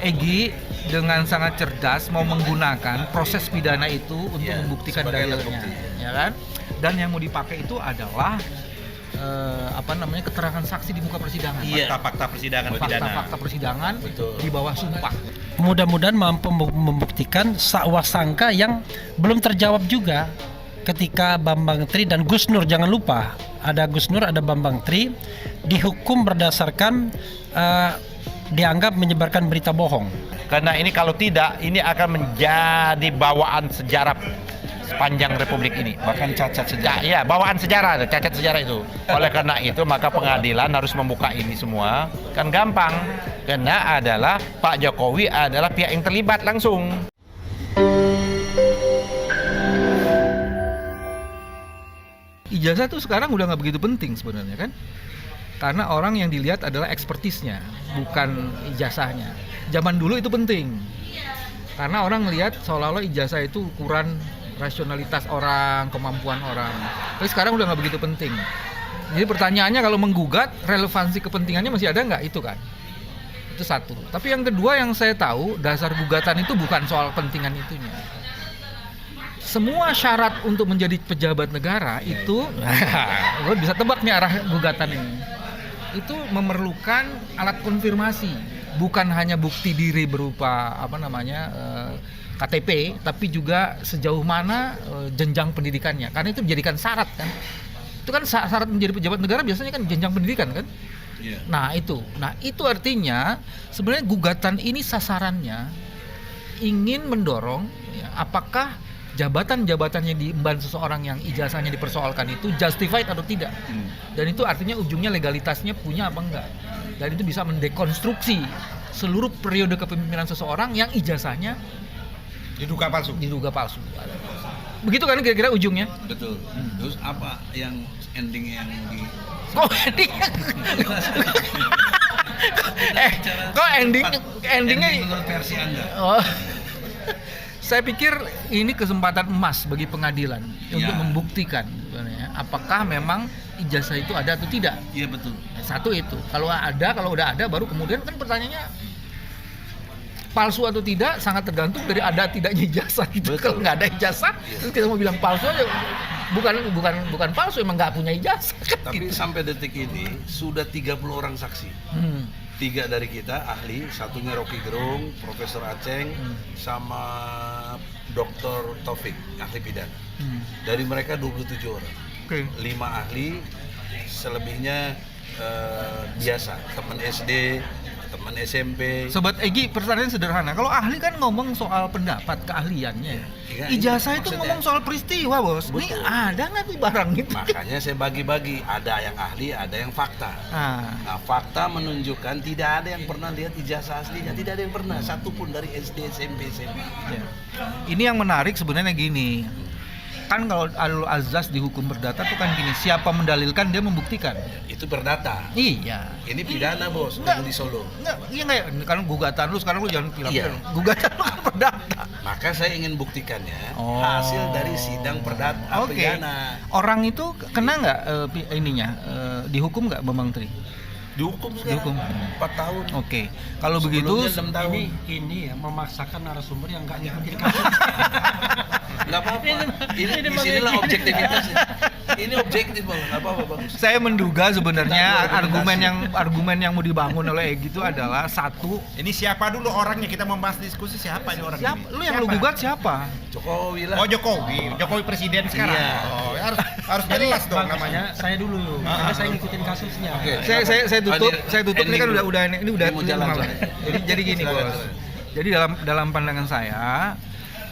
Egy dengan sangat cerdas mau menggunakan proses pidana itu untuk membuktikan dalilnya, ya kan? Dan yang mau dipakai itu adalah keterangan saksi di muka persidangan. Fakta-fakta persidangan pidana. Fakta-fakta persidangan di bawah sumpah. Mudah-mudahan mampu membuktikan sakwa sangka yang belum terjawab juga ketika Bambang Tri dan Gus Nur, jangan lupa ada Gus Nur, ada Bambang Tri dihukum berdasarkan dianggap menyebarkan berita bohong. Karena ini kalau tidak, ini akan menjadi bawaan sejarah sepanjang Republik ini. Bahkan cacat sejarah. Ya, bawaan sejarah, cacat sejarah itu. Oleh karena itu, maka pengadilan harus membuka ini semua. Kan gampang, karena adalah Pak Jokowi adalah pihak yang terlibat langsung. Ijazah tuh sekarang udah nggak begitu penting sebenarnya kan? Karena orang yang dilihat adalah ekspertisnya, bukan ijazahnya. Zaman dulu itu penting, karena orang melihat seolah-olah ijazah itu ukuran rasionalitas orang, kemampuan orang. Tapi sekarang udah nggak begitu penting. Jadi pertanyaannya, kalau menggugat, relevansi kepentingannya masih ada nggak? Itu kan? Itu satu. Tapi yang kedua yang saya tahu, dasar gugatan itu bukan soal pentingan itunya. Semua syarat untuk menjadi pejabat negara itu, lo bisa tebak nih arah gugatan ini. Itu memerlukan alat konfirmasi, bukan hanya bukti diri berupa KTP, tapi juga sejauh mana jenjang pendidikannya, karena itu dijadikan syarat kan. Itu kan syarat menjadi pejabat negara biasanya kan jenjang pendidikan kan. Nah itu artinya sebenarnya gugatan ini sasarannya ingin mendorong apakah jabatan-jabatan yang diemban seseorang yang ijazahnya dipersoalkan itu justified atau tidak. Dan itu artinya ujungnya legalitasnya punya apa enggak. Dan itu bisa mendekonstruksi seluruh periode kepemimpinan seseorang yang ijazahnya Diduga palsu. Begitu kan kira-kira ujungnya? Betul. Terus apa yang ending yang di endingnya menurut versi Anda? Saya pikir ini kesempatan emas bagi pengadilan untuk membuktikan sebenarnya apakah memang ijazah itu ada atau tidak. Iya betul. Satu itu. Kalau udah ada baru kemudian kan pertanyaannya palsu atau tidak sangat tergantung dari ada tidaknya ijazah gitu. Kalau nggak ada ijazah, terus kita mau bilang palsu aja, bukan palsu, emang nggak punya ijazah. Tapi sampai detik ini sudah 30 orang saksi. 3 dari kita ahli, satunya Rocky Gerung, Profesor Aceng, sama Dr. Taufik, ahli pidana. Dari mereka 27 orang. 5 ahli, selebihnya biasa, teman SD, teman SMP. Sobat Egy, pertanyaan sederhana. Kalau ahli kan ngomong soal pendapat, keahliannya. Ijazah itu ngomong soal peristiwa, Bos. Betul. Ini ada nggak nih barang itu? Makanya saya bagi-bagi. Ada yang ahli, ada yang fakta. Nah, fakta menunjukkan tidak ada yang pernah lihat ijazah aslinya. Tidak ada yang pernah. Satu pun dari SD, SMP, SMA. Ini yang menarik sebenarnya gini. Kan kalau Alul Azaz dihukum perdata tuh kan gini, siapa mendalilkan dia membuktikan. Itu perdata. Iya. Ini pidana, Bos, yang di Solo. Enggak, karena gugatan lu sekarang lu jangan bilang gugatan lu kan perdata. Maka saya ingin buktikannya hasil dari sidang perdata pidana. Orang itu kena nggak dihukum nggak Bambang Tri? Dihukum sekarang. 4 tahun. Oke. Kalau begitu Ini memaksakan narasumber yang nggak ngikutin kasus. Nggak apa-apa. Disinilah objektivitas. Ini objektif, Bang. Nggak apa-apa, bagus. Saya menduga sebenarnya argumen yang mau dibangun oleh Egy itu adalah satu. Ini siapa dulu orangnya, kita membahas diskusi siapa ini orangnya? Lu yang lu gugat siapa? Jokowi lah. Oh, Jokowi presiden sekarang. Iya. Oh, harus jelas dong namanya. Saya dulu, karena saya ngikutin kasusnya. Saya tutup ini kan udah mau jalan. Jadi gini, Bos. Jadi dalam pandangan saya,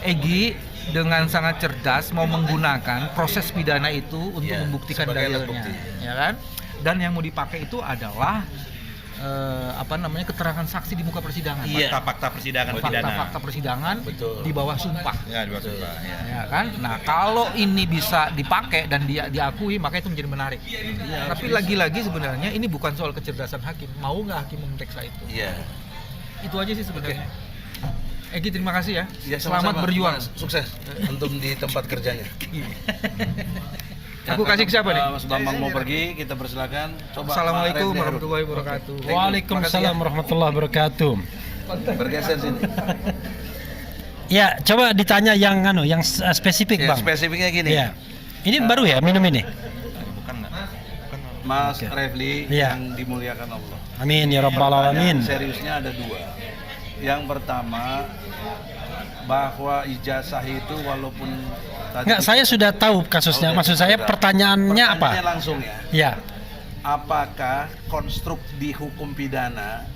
Egy dengan sangat cerdas mau menggunakan proses pidana itu untuk membuktikan dalilnya, ya kan? Dan yang mau dipakai itu adalah keterangan saksi di muka persidangan. Fakta-fakta persidangan pidana. Fakta-fakta persidangan di bawah sumpah. Ya, di bawah sumpah. Ya kan? Nah, kalau ini bisa dipakai dan diakui, maka itu menjadi menarik. Tapi lagi-lagi sebenarnya ini bukan soal kecerdasan hakim. Mau nggak hakim memeriksa itu? Iya. Itu aja sih sebenarnya. Egy, terima kasih ya. Selamat berjuang. Sukses untuk di tempat kerjanya. Aku kasih ke siapa nih? Mas Bambang mau pergi, kita persilakan. Coba. Assalamualaikum warahmatullahi wabarakatuh. Waalaikumsalam warahmatullahi wabarakatuh. Bergeser sini. Ya, coba ditanya yang spesifik, Ya, Bang. spesifiknya gini. Ya. Ini baru ya minum ini. Mas Oke. Refli Iya. yang dimuliakan Allah. Amin ya rabbal alamin. Seriusnya ada dua. Yang pertama, bahwa ijazah itu walaupun tadi Enggak, saya sudah tahu kasusnya. Maksud saya pertanyaannya apa? langsung ya. Ya. Apakah konstruk di hukum pidana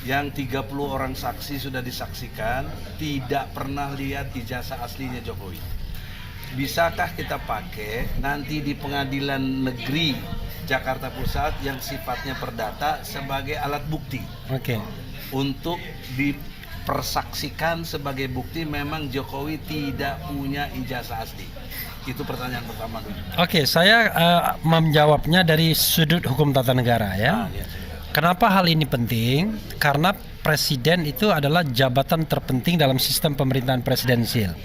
yang 30 orang saksi sudah disaksikan tidak pernah lihat ijazah aslinya Jokowi? Bisakah kita pakai nanti di pengadilan negeri Jakarta Pusat yang sifatnya perdata sebagai alat bukti Oke. untuk dipersaksikan sebagai bukti memang Jokowi tidak punya ijazah asli? Itu pertanyaan pertama dulu. Oke, saya menjawabnya dari sudut hukum tata negara ya. Iya. Kenapa hal ini penting? Karena presiden itu adalah jabatan terpenting dalam sistem pemerintahan presidensil.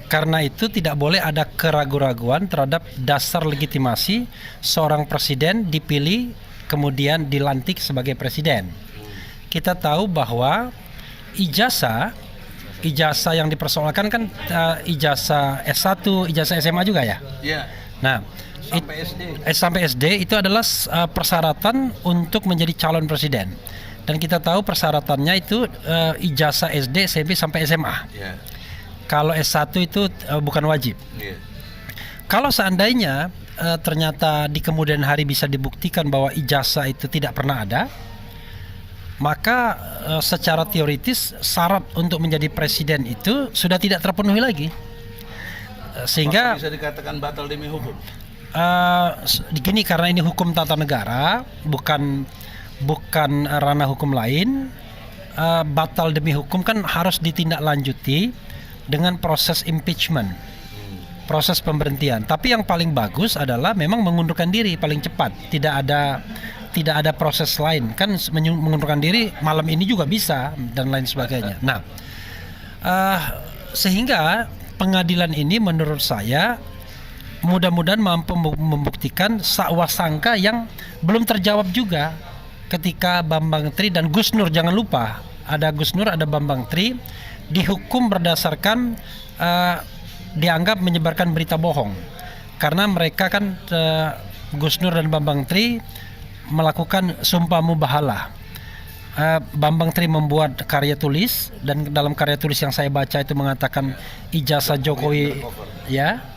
Karena itu tidak boleh ada keraguan-raguan terhadap dasar legitimasi seorang presiden dipilih kemudian dilantik sebagai presiden. Kita tahu bahwa ijazah yang dipersoalkan kan ijazah S1, ijazah SMA juga ya. Iya. Nah, Sampai SD. sampai SD itu adalah persyaratan untuk menjadi calon presiden. Dan kita tahu persyaratannya itu ijazah SD, SMP sampai SMA. Iya. Kalau S1 itu bukan wajib. Iya. Kalau seandainya ternyata di kemudian hari bisa dibuktikan bahwa ijazah itu tidak pernah ada, maka secara teoritis syarat untuk menjadi presiden itu sudah tidak terpenuhi lagi. Sehingga Maka bisa dikatakan batal demi hukum. gini, karena ini hukum tata negara, bukan ranah hukum lain, batal demi hukum kan harus ditindaklanjuti dengan proses impeachment, proses pemberhentian. Tapi yang paling bagus adalah memang mengundurkan diri paling cepat. Tidak ada proses lain. Kan mengundurkan diri malam ini juga bisa dan lain sebagainya. Nah, sehingga pengadilan ini menurut saya mudah-mudahan mampu membuktikan sakwasangka yang belum terjawab juga ketika Bambang Tri dan Gus Nur, jangan lupa ada Gus Nur, ada Bambang Tri, dihukum berdasarkan dianggap menyebarkan berita bohong karena mereka kan Gus Nur dan Bambang Tri melakukan sumpah mubahalah. Bambang Tri membuat karya tulis dan dalam karya tulis yang saya baca itu mengatakan ijazah Jokowi ya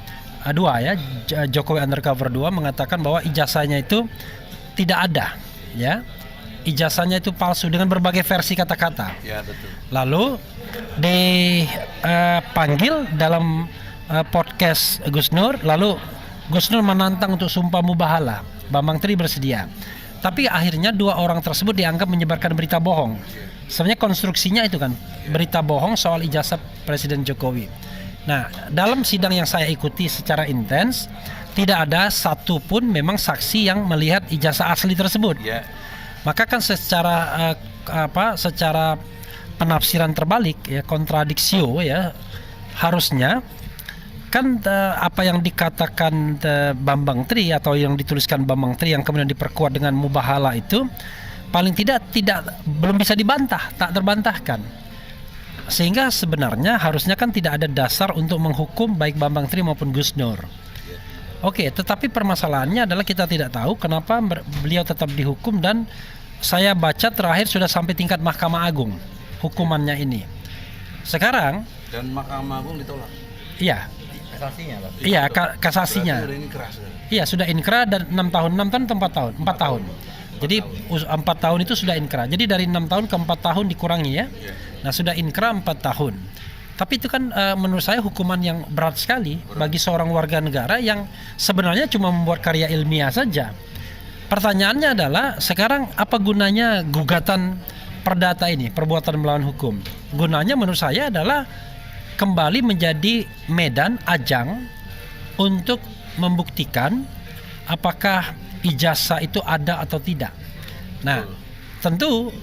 dua ya, Jokowi Undercover 2 mengatakan bahwa ijazahnya itu tidak ada ya. Ijazahnya itu palsu dengan berbagai versi kata-kata. Ya, betul. Lalu dipanggil dalam podcast Gus Nur, lalu Gus Nur menantang untuk sumpah mubahalah. Bambang Tri bersedia. Tapi akhirnya dua orang tersebut dianggap menyebarkan berita bohong. Sebenarnya konstruksinya itu kan berita bohong soal ijazah Presiden Jokowi. Nah, dalam sidang yang saya ikuti secara intens, tidak ada satupun memang saksi yang melihat ijazah asli tersebut. Ya. Maka kan secara penafsiran terbalik ya, kontradiksio ya, harusnya kan apa yang dikatakan Bambang Tri atau yang dituliskan Bambang Tri yang kemudian diperkuat dengan mubahalah itu paling tidak belum bisa dibantah, tak terbantahkan. Sehingga sebenarnya harusnya kan tidak ada dasar untuk menghukum baik Bambang Tri maupun Gus Nur. Oke, tetapi permasalahannya adalah kita tidak tahu kenapa beliau tetap dihukum, dan saya baca terakhir sudah sampai tingkat Mahkamah Agung hukumannya ini. Sekarang Dan Mahkamah Agung ditolak. iya, Kasasinya, Pak. iya kasasinya. Berarti udah ini keras. Iya, sudah inkrah dan 6 tahun atau 4 tahun. Jadi 4 tahun itu sudah inkrah. Jadi dari 6 tahun ke 4 tahun dikurangi ya. Nah, sudah inkrah 4 tahun. Tapi itu kan menurut saya hukuman yang berat sekali bagi seorang warga negara yang sebenarnya cuma membuat karya ilmiah saja. Pertanyaannya adalah sekarang apa gunanya gugatan perdata ini, perbuatan melawan hukum? Gunanya menurut saya adalah kembali menjadi medan ajang untuk membuktikan apakah ijazah itu ada atau tidak. Nah, tentu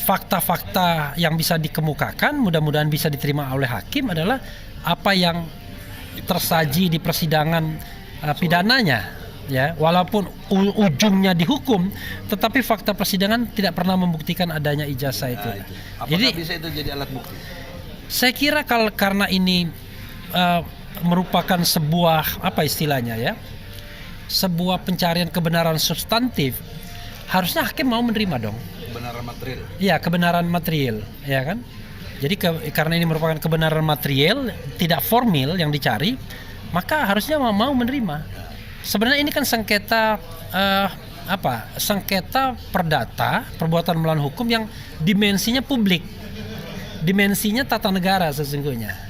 fakta-fakta yang bisa dikemukakan mudah-mudahan bisa diterima oleh hakim adalah apa yang tersaji di persidangan pidananya ya, walaupun ujungnya dihukum, tetapi fakta persidangan tidak pernah membuktikan adanya ijazah itu. Nah, itu. Apakah Jadi bisa itu jadi alat bukti? saya kira karena ini merupakan sebuah apa istilahnya ya, sebuah pencarian kebenaran substantif, harusnya hakim mau menerima dong. Kebenaran material. Iya, kebenaran material, ya kan? Jadi karena ini merupakan kebenaran material, tidak formil yang dicari, maka harusnya mau menerima. Sebenarnya ini kan sengketa sengketa perdata, perbuatan melawan hukum yang dimensinya publik, dimensinya tata negara sesungguhnya.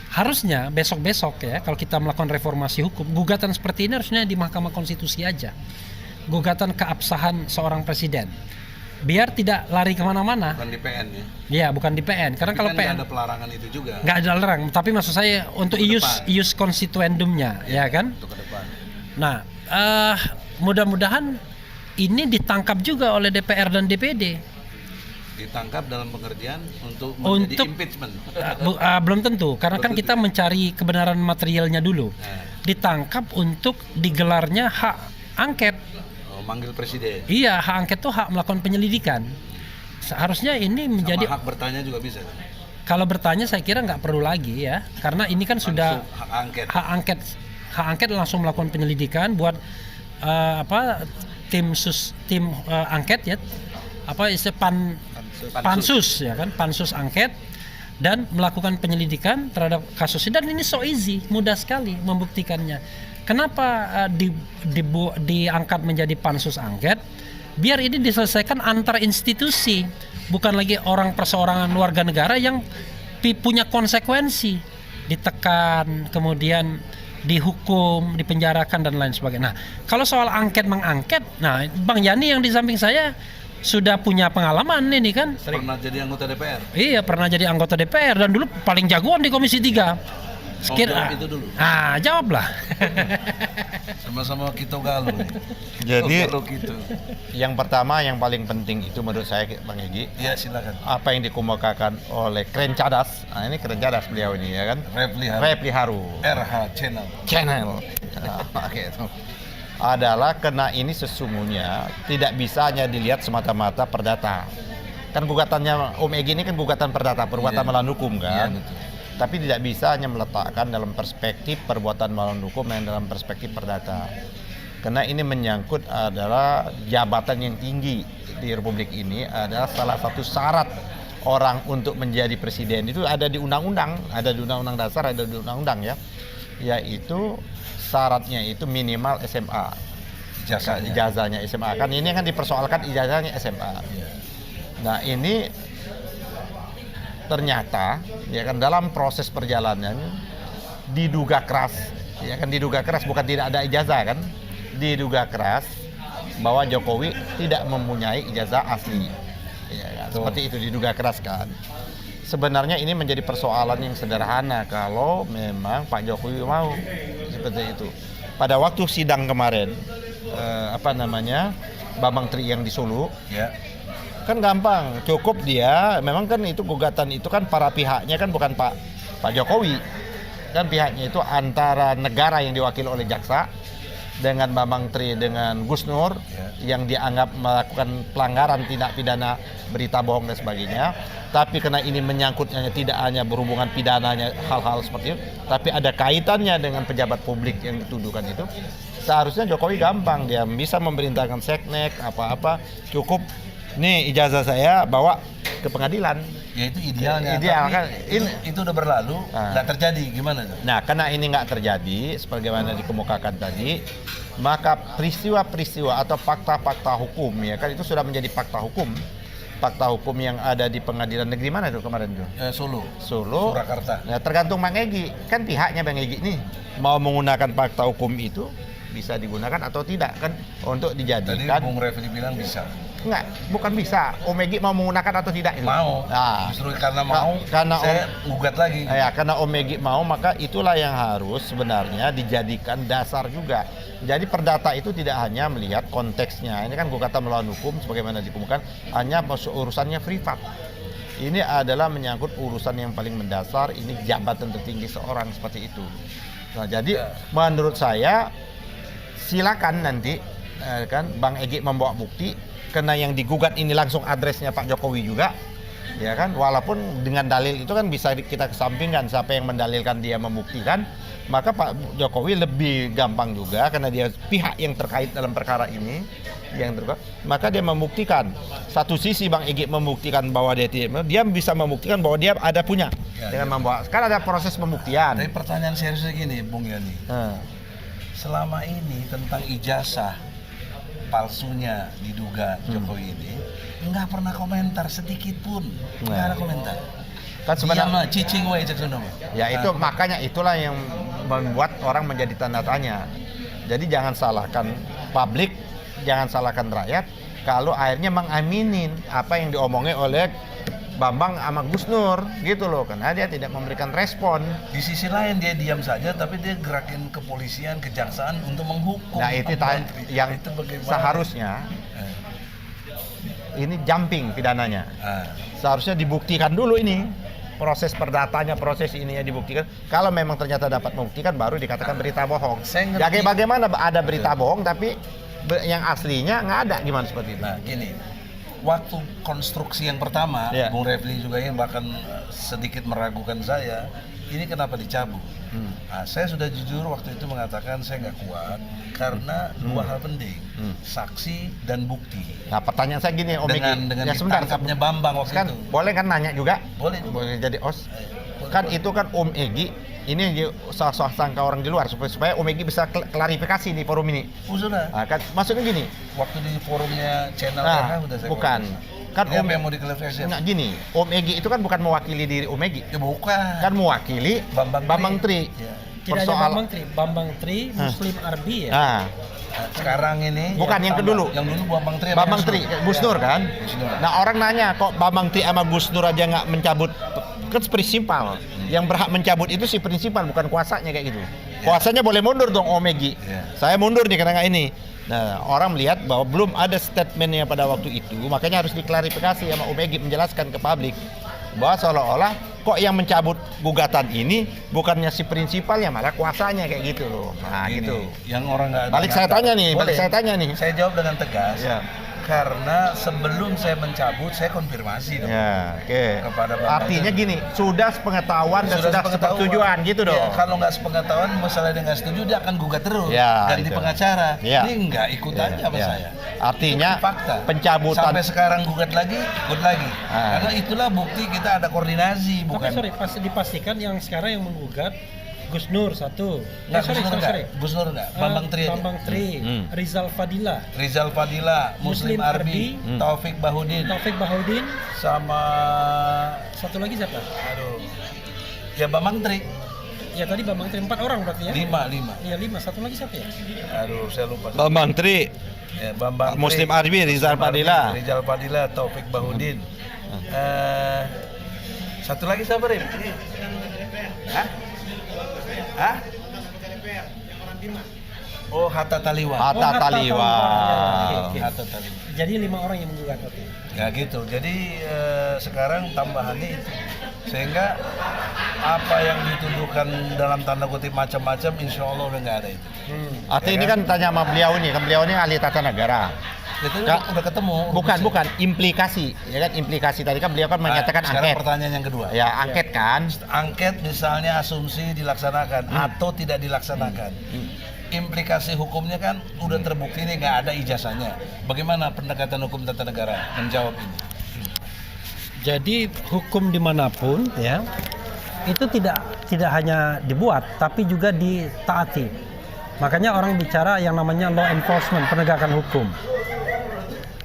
Harusnya besok-besok ya, kalau kita melakukan reformasi hukum, gugatan seperti ini harusnya di Mahkamah Konstitusi aja, gugatan keabsahan seorang presiden, biar tidak lari kemana-mana. Bukan di PN ya. Ya, bukan di PN. Karena Tapi kalau kan PN nggak ada pelarangan itu juga. nggak ada larang, tapi maksud saya untuk ius constituendumnya, ya kan? Untuk ke depan. Nah, mudah-mudahan ini ditangkap juga oleh DPR dan DPD. Ditangkap dalam pengertian untuk menjadi impeachment. Belum tentu, karena kan Belum kita tentu. mencari kebenaran materialnya dulu. Ditangkap untuk digelarnya hak angket. Oh, manggil presiden. Iya, hak angket itu hak melakukan penyelidikan. Seharusnya ini menjadi, Sama hak bertanya juga bisa. kalau bertanya saya kira nggak perlu lagi ya, karena ini kan sudah Langsung hak angket. hak angket langsung melakukan penyelidikan buat tim angket ya, pansus ya kan, pansus angket, dan melakukan penyelidikan terhadap kasus ini. Dan ini so easy, mudah sekali membuktikannya. Kenapa diangkat menjadi pansus angket? Biar ini diselesaikan antar institusi, bukan lagi orang perseorangan warga negara yang punya konsekuensi, ditekan, kemudian dihukum, dipenjarakan dan lain sebagainya. Nah, kalau soal angket mengangket, nah Bang Yani yang di samping saya sudah punya pengalaman ini kan. Pernah jadi anggota DPR. Iya, pernah jadi anggota DPR dan dulu paling jagoan di Komisi 3. Jawab itu dulu. Jawablah. Sama-sama kita galuh. Jadi Galuh gitu. yang pertama yang paling penting itu menurut saya Bang Egy, Ya silakan. apa yang dikemukakan oleh Keren Cadas. Nah, ini Keren Cadas beliau ini ya kan. Repli Haru. RH Channel. Oke, itu adalah kena ini sesungguhnya tidak bisa hanya dilihat semata-mata perdata. Kan gugatannya Om Egy ini kan gugatan perdata, perbuatan Iya. melawan hukum kan. Iya, betul. Tapi tidak bisa hanya meletakkan dalam perspektif perbuatan melawan hukum dan dalam perspektif perdata. Karena ini menyangkut adalah jabatan yang tinggi di Republik ini, adalah salah satu syarat orang untuk menjadi presiden itu ada di undang-undang, ada di undang-undang dasar, ada di undang-undang ya, yaitu syaratnya itu minimal SMA. Ijazahnya SMA. Kan ini kan dipersoalkan ijazahnya SMA. Nah, ini ternyata ya kan dalam proses perjalanannya diduga keras, ya kan diduga keras, bukan tidak ada ijazah kan, diduga keras bahwa Jokowi tidak mempunyai ijazah asli, ya kan? Seperti itu diduga keras kan. Sebenarnya ini menjadi persoalan yang sederhana kalau memang Pak Jokowi mau seperti itu. Pada waktu sidang kemarin Bambang Tri yang di Solo, Ya. kan gampang, cukup dia memang kan itu gugatan itu kan para pihaknya kan bukan Pak Jokowi, kan pihaknya itu antara negara yang diwakili oleh jaksa dengan Bambang Tri dengan Gus Nur yang dianggap melakukan pelanggaran tindak pidana berita bohong dan sebagainya. Tapi karena ini menyangkutnya tidak hanya berhubungan pidananya hal-hal seperti itu, tapi ada kaitannya dengan pejabat publik yang dituduhkan itu, seharusnya Jokowi gampang, dia bisa memerintahkan seknek apa-apa, cukup nih ijazah saya bawa ke pengadilan. Ya itu idealnya. Ideal Tapi kan. Itu udah berlalu, Nah. nggak terjadi gimana? Nah, karena ini nggak terjadi sebagaimana dikemukakan tadi, maka peristiwa-peristiwa atau fakta-fakta hukum ya kan itu sudah menjadi fakta hukum. Fakta hukum yang ada di pengadilan negeri mana itu kemarin tuh? Solo. Solo. Surakarta. Nah, tergantung Bang Egy. Kan pihaknya Bang Egy nih mau menggunakan fakta hukum itu bisa digunakan atau tidak kan untuk Tadi dijadikan. Bung Refli bilang bisa. Enggak, bukan bisa. Om Egy mau menggunakan atau tidak itu? Mau. Nah, Justru karena mau, karena saya gugat lagi. ya, karena Om Egy mau, maka itulah yang harus sebenarnya dijadikan dasar juga. Jadi perdata itu tidak hanya melihat konteksnya. Ini kan gugatan melawan hukum sebagaimana dikemukakan hanya urusannya privat. Ini adalah menyangkut urusan yang paling mendasar, ini jabatan tertinggi seorang seperti itu. Nah, jadi menurut saya silakan nanti kan Bang Egy membawa bukti, karena yang digugat ini langsung adresnya Pak Jokowi juga, ya kan, walaupun dengan dalil itu kan bisa kita kesampingkan siapa yang mendalilkan dia membuktikan, maka Pak Jokowi lebih gampang juga karena dia pihak yang terkait dalam perkara ini, maka dia membuktikan. Satu sisi Bang Egy membuktikan bahwa dia bisa membuktikan bahwa dia ada punya dengan membawa. Kan ada proses pembuktian. Tapi pertanyaan seriusnya gini, Bung Yani. Selama ini tentang ijazah palsunya diduga Jokowi ini nggak pernah komentar sedikit pun, nggak ada komentar. Kan sebenarnya cicing wae cek ya itu makanya itulah yang membuat orang menjadi tanda tanya. Jadi jangan salahkan publik, jangan salahkan rakyat kalau akhirnya mengaminin apa yang diomongin oleh Bambang sama Gus Nur gitu loh, karena dia tidak memberikan respon. Di sisi lain dia diam saja, tapi dia gerakin kepolisian, kejaksaan untuk menghukum. Nah itu yang itu seharusnya ini jumping pidananya. Seharusnya dibuktikan dulu ini, proses perdatanya, proses ininya dibuktikan. Kalau memang ternyata dapat membuktikan, baru dikatakan berita bohong. Jadi bagaimana ada berita bohong tapi yang aslinya nggak ada, gimana seperti itu? Nah gini, waktu konstruksi yang pertama, Bung Refli juga yang bahkan sedikit meragukan saya, ini kenapa dicabut? Nah, saya sudah jujur waktu itu mengatakan saya nggak kuat karena dua hal penting, saksi dan bukti. Nah pertanyaan saya gini, Om Egy, dengan ya sebentar, ditangkapnya Bambang waktu kan, itu. boleh kan nanya juga? Boleh jadi os. Kan itu kan Om Egy, ini yang sangka orang di luar supaya Om Egy bisa klarifikasi di forum ini. Sudah. Nah, kan maksudnya gini. Waktu di forumnya channel udah saya bukan. Kan Om yang mau diklarifikasi. Enggak gini, Om Egy itu kan bukan mewakili diri Om Egy. Ya bukan. Kan mewakili Bambang Tri. Ya. Tidak hanya Bambang Tri, Muslim Arbi ya. Nah, sekarang ini bukan yang kedulu. Yang dulu Bambang Tri, Gus Nur kan. Nah orang nanya kok Bambang Tri sama Gus Nur aja nggak mencabut, kan prinsipal. Yang berhak mencabut itu si prinsipal, bukan kuasanya kayak gitu. Kuasanya boleh mundur dong Om Egy. Saya mundur nih karena ini. Nah orang melihat bahwa belum ada statementnya pada waktu itu, makanya harus diklarifikasi sama Om Egy, menjelaskan ke publik bahwa seolah-olah kok yang mencabut gugatan ini bukannya si prinsipalnya, malah kuasanya kayak gitu loh. Nah ini, gitu. Yang orang nggak. Balik saya tanya nih. Saya jawab dengan tegas. Karena sebelum saya mencabut, saya konfirmasi dong. Kepada Bapak. Artinya gini, sudah sepengetahuan dan sudah sepersetujuan gitu dong. Kalau nggak sepengetahuan, masalah dia nggak setuju, dia akan gugat terus. Ganti pengacara. Ini nggak ikut aja sama saya. Artinya fakta. Pencabutan. Sampai sekarang gugat lagi. Karena itulah bukti kita ada koordinasi. Bukan. Tapi pas dipastikan yang sekarang yang menggugat Gus Nur satu. Gus Nur enggak. Bambang Tri. Rizal Fadila, Muslim Arbi, Taufik Bahudin, sama satu lagi siapa? Aduh. Ya Bambang Tri. Ya tadi Bambang Tri 4 orang berarti ya? 5. Iya 5. Satu lagi siapa ya? Aduh, saya lupa. Bambang Tri. Ya, Bambang Muslim Arbi, Rizal Fadila, Taufik Bahudin. Satu lagi siapa, Rim? Hah? Oh, Hatta Taliwa. Jadi 5 orang yang menggugat. Ya gitu. Jadi sekarang tambahannya itu. Sehingga apa yang dituduhkan dalam tanda kutip macam-macam, insya Allah udah nggak ada itu. Artinya ini kan tanya sama beliau nih, kan beliau ini ahli tata negara. Itu udah ketemu. Bukan implikasi. Ya kan implikasi tadi kan beliau kan menyatakan angket. Sekarang pertanyaan yang kedua. Ya, angket kan. Angket misalnya asumsi dilaksanakan atau tidak dilaksanakan. Implikasi hukumnya kan udah terbukti nih nggak ada ijazahnya. Bagaimana pendekatan hukum tata negara menjawab ini? Jadi hukum dimanapun ya itu tidak hanya dibuat tapi juga ditaati. Makanya orang bicara yang namanya law enforcement, penegakan hukum.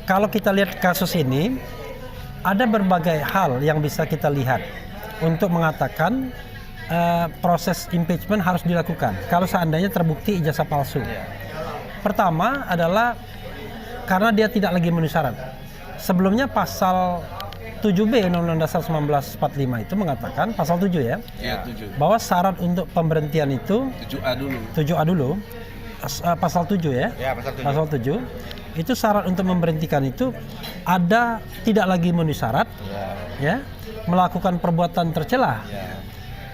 Kalau kita lihat kasus ini, ada berbagai hal yang bisa kita lihat untuk mengatakan proses impeachment harus dilakukan kalau seandainya terbukti ijazah palsu. Pertama adalah karena dia tidak lagi memenuhi syarat. Sebelumnya pasal 7B Undang-Undang Dasar 1945 itu mengatakan, pasal 7 ya, 7. bahwa syarat untuk pemberhentian itu 7A dulu, pasal 7 ya, pasal 7 itu syarat untuk memberhentikan itu ada tidak lagi memenuhi syarat, ya, melakukan perbuatan tercela,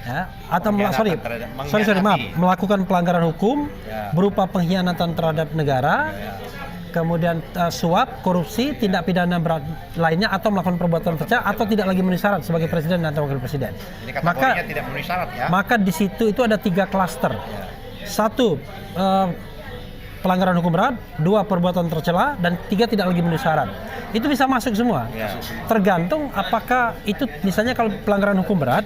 ya, atau Pengkhianatan terhadap- mengkhianati. melakukan pelanggaran hukum Ya. berupa pengkhianatan terhadap negara, kemudian suap, korupsi, tindak pidana berat lainnya, atau melakukan perbuatan tercela atau tidak lagi memenuhi syarat sebagai presiden atau wakil presiden. Ini kategorinya tidak memenuhi syarat ya. Maka di situ itu ada 3 klaster. Satu, pelanggaran hukum berat, 2 perbuatan tercela, dan 3 tidak lagi memenuhi syarat. Itu bisa masuk semua. Ya. Tergantung apakah itu, misalnya kalau pelanggaran hukum berat,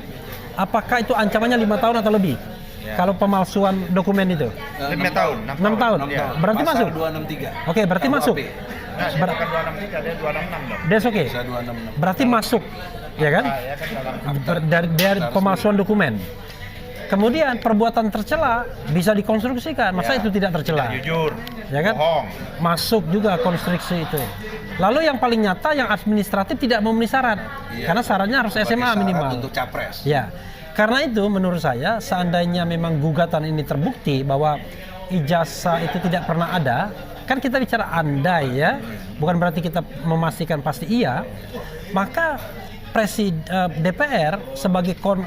apakah itu ancamannya 5 tahun atau lebih. Ya. Kalau pemalsuan dokumen itu 5 tahun, 6 tahun. Ya. Berarti Pasal masuk. 263. Oke, berarti KUHP. masuk. Nah, dia bukan 263, dia 266 dong. That's okay. Bisa 266. Berarti masuk, ya kan? Ah, ya kan dalam Dari pemalsuan dokumen. Kemudian perbuatan tercela bisa dikonstruksikan, masa Ya. itu tidak tercela? tidak jujur, Ya kan? bohong. Masuk juga konstruksi itu. Lalu yang paling nyata, yang administratif tidak memenuhi syarat, Iya. karena syaratnya harus Sebagai SMA syarat minimal. untuk capres. Ya, karena itu menurut saya seandainya memang gugatan ini terbukti bahwa ijazah itu tidak pernah ada, kan kita bicara andai ya, bukan berarti kita memastikan pasti iya, maka DPR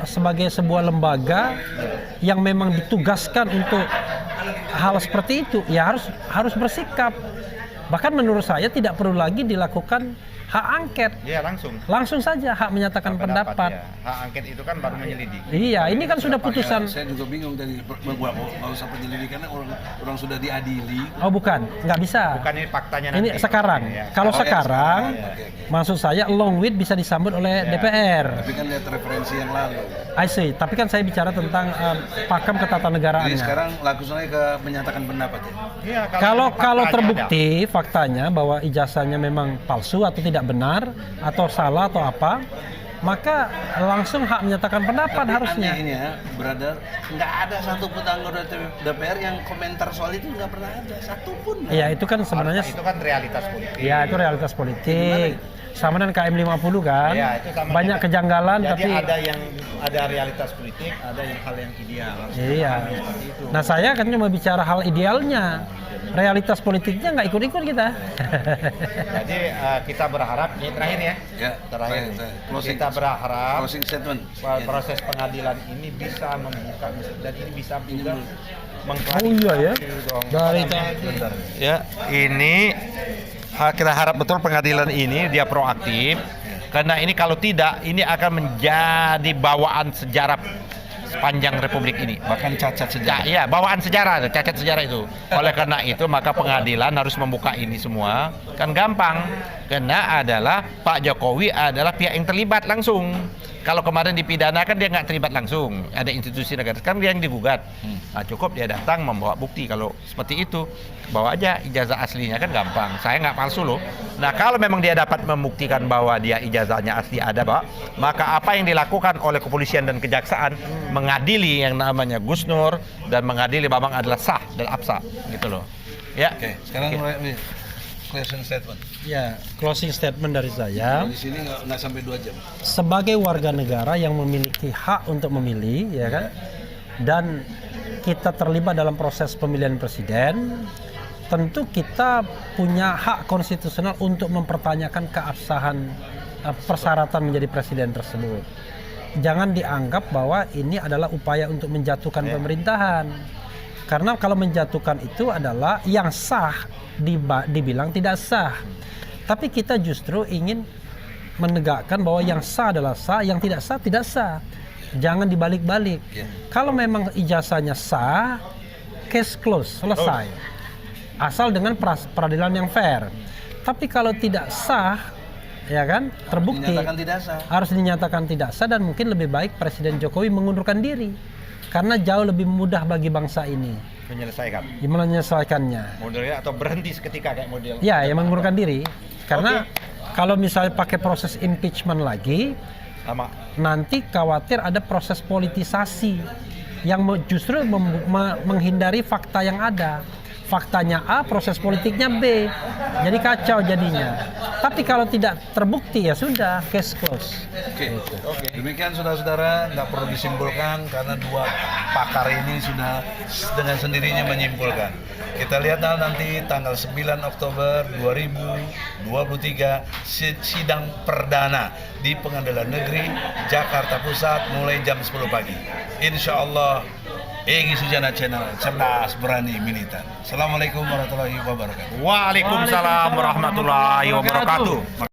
sebagai sebuah lembaga yang memang ditugaskan untuk hal seperti itu ya harus bersikap. Bahkan menurut saya tidak perlu lagi dilakukan hak angket. Iya, Langsung saja hak menyatakan pendapat. ya. Hak angket itu kan baru menyelidik. Iya, ini kan sudah putusan. Saya juga bingung tadi nggak usah penyelidikan, orang sudah diadili. Oh bukan, nggak bisa. Bukan ini faktanya Ini nanti. sekarang. Ya. Kalau Oh, ya, sekarang, sekarang. maksud saya long with bisa disambut oleh Ya. DPR. Tapi kan lihat referensi yang lalu. I see. Tapi kan saya bicara tentang pakem Jadi ketatanegaraannya. sekarang langsung aja ke menyatakan pendapat ya. Iya, Kalau faktanya ada. terbukti faktanya bahwa ijazahnya memang palsu atau tidak benar atau salah atau apa, maka langsung hak menyatakan pendapat Tapi harusnya. anehnya, brother, nggak ada satupun anggota DPR yang komentar soal itu, nggak pernah ada satupun. Ya itu kan sebenarnya itu kan realitas politik. ya itu realitas politik. Sama dengan KM 50 kan. Ya, itu sama Banyak dengan- kejanggalan Jadi tapi ada realitas politik, ada yang hal yang ideal. Harus iya. dipahami seperti itu. Nah saya kan cuma bicara hal idealnya. Realitas politiknya nggak ikut-ikut kita. Jadi kita berharap ini terakhir ya. Ya, Terakhir. closing, Kita berharap closing statement. proses pengadilan ini bisa membuka dan ini bisa juga Oh iya ya. Dari Bentar. Ya, ini kita harap betul pengadilan ini dia proaktif karena ini kalau tidak ini akan menjadi bawaan sejarah sepanjang republik ini. Bahkan cacat sejarah. Ya, bawaan sejarah, cacat sejarah itu. Oleh karena itu maka pengadilan harus membuka ini semua. Kan gampang. Karena adalah Pak Jokowi adalah pihak yang terlibat langsung. Kalau kemarin dipidana kan dia nggak terlibat langsung. Ada institusi negara. Sekarang dia yang digugat. Nah, cukup dia datang membawa bukti. Kalau seperti itu, bawa aja ijazah aslinya kan gampang. Saya nggak palsu loh. Nah, kalau memang dia dapat membuktikan bahwa dia ijazahnya asli ada, Pak, maka apa yang dilakukan oleh kepolisian dan kejaksaan mengadili yang namanya Gus Nur dan mengadili Bambang adalah sah dan absah gitu loh. Ya. Oke, sekarang mulai closing statement. ya closing statement dari saya. Di sini nggak sampai 2 jam. Sebagai warga negara yang memiliki hak untuk memilih, ya kan, dan kita terlibat dalam proses pemilihan presiden, tentu kita punya hak konstitusional untuk mempertanyakan keabsahan persyaratan menjadi presiden tersebut. Jangan dianggap bahwa ini adalah upaya untuk menjatuhkan pemerintahan, karena kalau menjatuhkan itu adalah yang sah dibilang tidak sah. Tapi kita justru ingin menegakkan bahwa yang sah adalah sah, yang tidak sah tidak sah. Jangan dibalik-balik. Kalau memang ijazahnya sah, case close, selesai. Asal dengan peradilan yang fair. Tapi kalau tidak sah, ya kan, terbukti Dinyatakan tidak sah. harus dinyatakan tidak sah, dan mungkin lebih baik Presiden Jokowi mengundurkan diri. Karena jauh lebih mudah bagi bangsa ini menyelesaikannya. Modelnya atau berhenti seketika kayak model. Ya, yang mengundurkan diri. Karena kalau misalnya pakai proses impeachment lagi, Sama. nanti khawatir ada proses politisasi yang justru menghindari fakta yang ada. faktanya A, proses politiknya B. Jadi kacau jadinya. Tapi kalau tidak terbukti ya sudah, case close. Oke. Demikian saudara-saudara, nggak perlu disimpulkan karena dua pakar ini sudah dengan sendirinya menyimpulkan. Kita lihat nanti tanggal 9 Oktober 2023 sidang perdana di Pengadilan Negeri Jakarta Pusat mulai jam 10 pagi. Insya Allah Egy Sujana Channel, cerdas, berani, militan. Assalamualaikum warahmatullahi wabarakatuh. Waalaikumsalam warahmatullahi wabarakatuh.